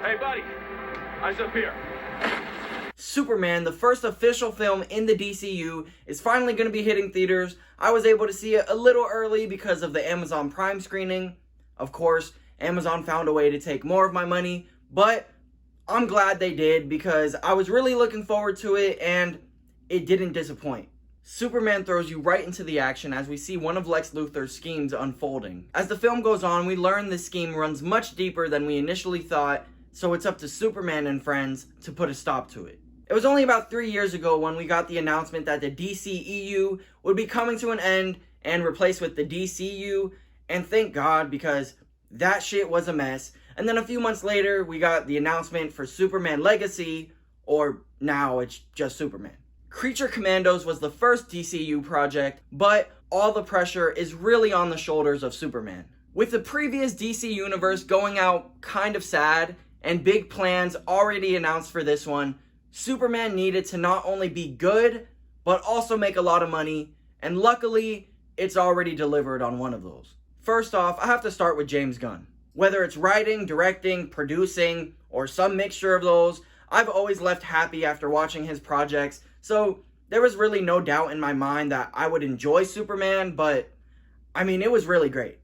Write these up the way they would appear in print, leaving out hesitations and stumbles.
Hey, buddy. Eyes up here. Superman, the first official film in the DCU, is finally going to be hitting theaters. I was able to see it a little early because of the Amazon Prime screening. Of course, Amazon found a way to take more of my money, but I'm glad they did because I was really looking forward to it and it didn't disappoint. Superman throws you right into the action as we see one of Lex Luthor's schemes unfolding. As the film goes on, we learn this scheme runs much deeper than we initially thought, so it's up to Superman and friends to put a stop to it. It was only about 3 years ago when we got the announcement that the DCEU would be coming to an end and replaced with the DCU, and thank God because that shit was a mess. And then a few months later, we got the announcement for Superman Legacy, or now it's just Superman. Creature Commandos was the first DCU project, but all the pressure is really on the shoulders of Superman. With the previous DC universe going out kind of sad, and big plans already announced for this one, Superman needed to not only be good, but also make a lot of money, and luckily, it's already delivered on one of those. First off, I have to start with James Gunn. Whether it's writing, directing, producing, or some mixture of those, I've always left happy after watching his projects, so there was really no doubt in my mind that I would enjoy Superman, but I mean, it was really great.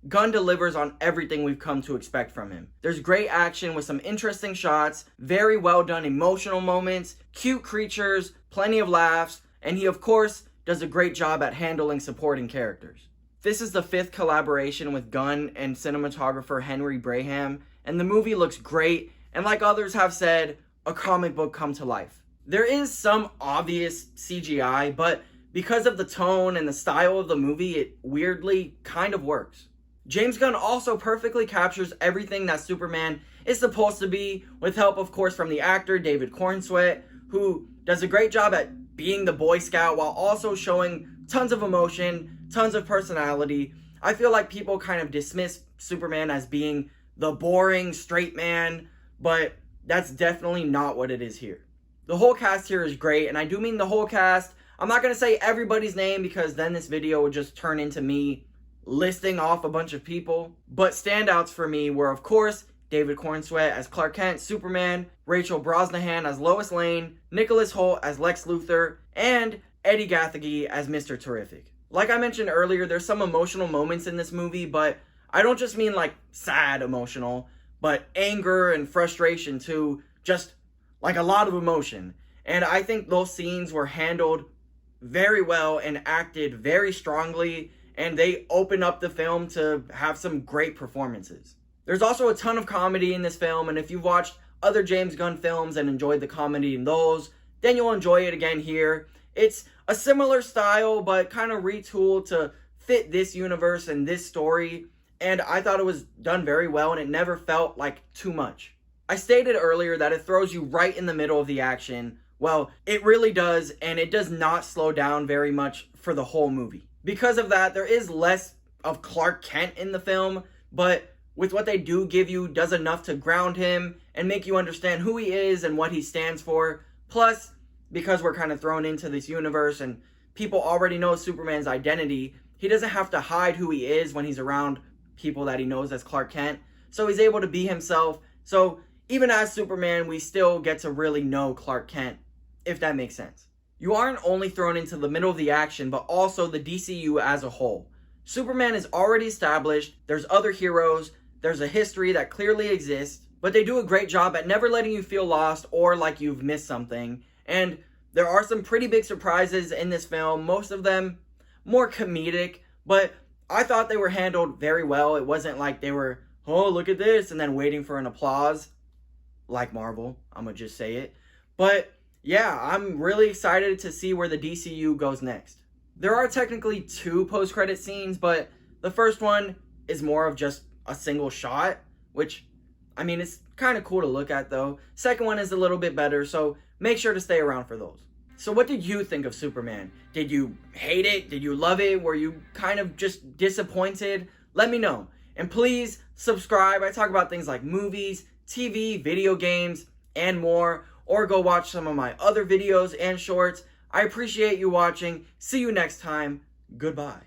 Gunn delivers on everything we've come to expect from him. There's great action with some interesting shots, very well done emotional moments, cute creatures, plenty of laughs, and he of course does a great job at handling supporting characters. This is the 5th collaboration with Gunn and cinematographer Henry Braham, and the movie looks great, and like others have said, a comic book come to life. There is some obvious CGI, but because of the tone and the style of the movie, it weirdly kind of works. James Gunn also perfectly captures everything that Superman is supposed to be, with help of course from the actor David Cornsweet, who does a great job at being the Boy Scout while also showing tons of emotion, tons of personality. I feel like people kind of dismiss Superman as being the boring straight man, but that's definitely not what it is here. The whole cast here is great, and I do mean the whole cast. I'm not going to say everybody's name because then this video would just turn into me listing off a bunch of people, but standouts for me were of course David Cornsweet as Clark Kent, Superman, Rachel Brosnahan as Lois Lane, Nicholas Hoult as Lex Luthor, and Eddie Gathegi as Mr. Terrific. Like I mentioned earlier, there's some emotional moments in this movie, but I don't just mean like sad emotional, but anger and frustration too, just like a lot of emotion. And I think those scenes were handled very well and acted very strongly, and they open up the film to have some great performances. There's also a ton of comedy in this film, and if you've watched other James Gunn films and enjoyed the comedy in those, then you'll enjoy it again here. It's a similar style, but kind of retooled to fit this universe and this story, and I thought it was done very well, and it never felt like too much. I stated earlier that it throws you right in the middle of the action. Well, it really does, and it does not slow down very much for the whole movie. Because of that, there is less of Clark Kent in the film, but with what they do give you does enough to ground him and make you understand who he is and what he stands for. Plus, because we're kind of thrown into this universe and people already know Superman's identity, he doesn't have to hide who he is when he's around people that he knows as Clark Kent. So he's able to be himself. So even as Superman, we still get to really know Clark Kent, if that makes sense. You aren't only thrown into the middle of the action, but also the DCU as a whole. Superman is already established, there's other heroes, there's a history that clearly exists, but they do a great job at never letting you feel lost or like you've missed something. And there are some pretty big surprises in this film, most of them more comedic, but I thought they were handled very well. It wasn't like they were, oh, look at this, and then waiting for an applause, like Marvel, I'm gonna just say it. But yeah, I'm really excited to see where the DCU goes next. There are technically 2 post-credit scenes, but the first one is more of just a single shot, which, I mean, it's kind of cool to look at though. Second one is a little bit better, so make sure to stay around for those. So what did you think of Superman? Did you hate it? Did you love it? Were you kind of just disappointed? Let me know. And please subscribe. I talk about things like movies, TV, video games, and more. Or go watch some of my other videos and shorts. I appreciate you watching. See you next time. Goodbye.